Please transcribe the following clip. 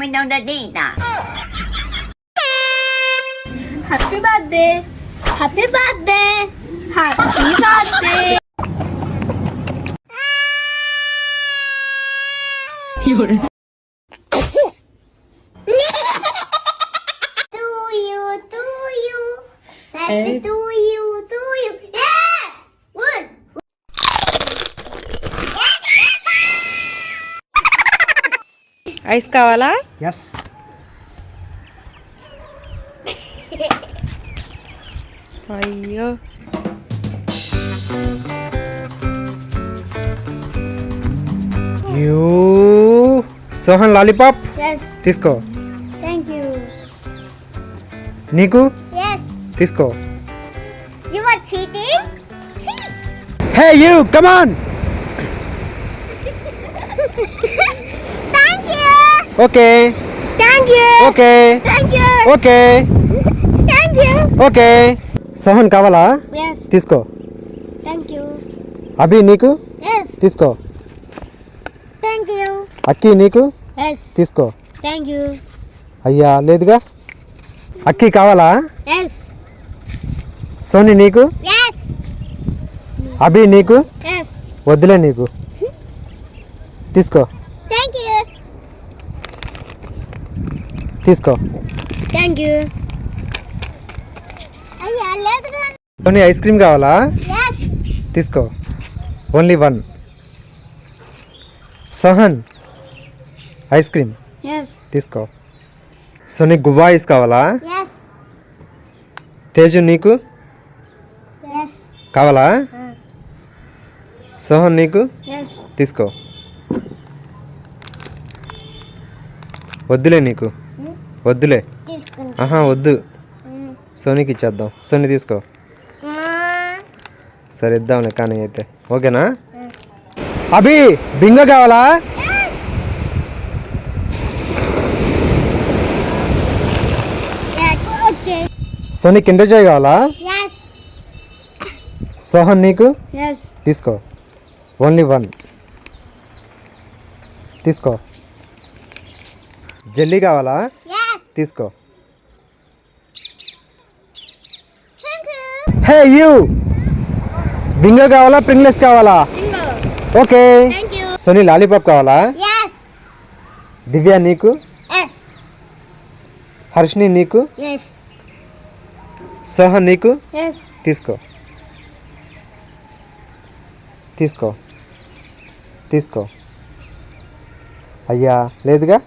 me down the data. Happy birthday. Happy birthday. Happy birthday. You're Happy to you. Yeah! Good. Ice కావాలా? Yes. అయ్యో you Sohan lollipop Yes. తీసుకో. Thank you. నీకు Yes. తీసుకో. You are cheating? Cheat. Hey you come on. Thank you. Okay Thank you. Okay Thank you. Okay Thank you. Okay. Sohan కావాలా? Yes. తీసుకో. Thank you. అభి నీకు Yes. తీసుకో. Thank you. అక్కి నీకు Yes. తీసుకో. Thank you. అయ్యా లేదుగా. అక్కి కావాలా? Yes. సోని నీకు? Yes. అభి నీకు? Yes. వద్దులే నీకు. తీసుకో. Thank you. తీసుకో. Thank you. అయ్యా లేదుగా. సోని ఐస్ క్రీమ్ కావాలా? Yes. తీసుకో. Only one. Sohan ice cream Yes. తీసుకో. సోని గువ్వా ఐస్ కావాలా? Yes. తేజు నీకు Yes. కావాలా? సోహన్ నీకు Yes. తీసుకో. వద్దులే నీకు. వద్దులే. తీసుకుంటా. ఆహా వద్దు. సోనీకి ఇచ్చేద్దాం. సోని తీసుకో. సరే ఇద్దాంలే కానీ అయితే ఓకేనా? అభి బింగో కావాలా? Okay. సోని కిండర్ జాయ్ కావాలా? Yes. సోహన్ నీకు Yes. తీసుకో. Only one. తీసుకో. జెల్లీ కావాలా? Yes. తీసుకో. Thank you. Hey you Bingo కావాలా ప్రింగ్లెస్ కావాలా? Bingo. Okay. Thank you. Soni lollipop కావాలా? Yes. దివ్య నీకు? Yes. హర్షిని నీకు? Yes. సోహన్ నీకు? Yes. తీసుకో. తీసుకో. తీసుకో. అయ్యా లేదుగా.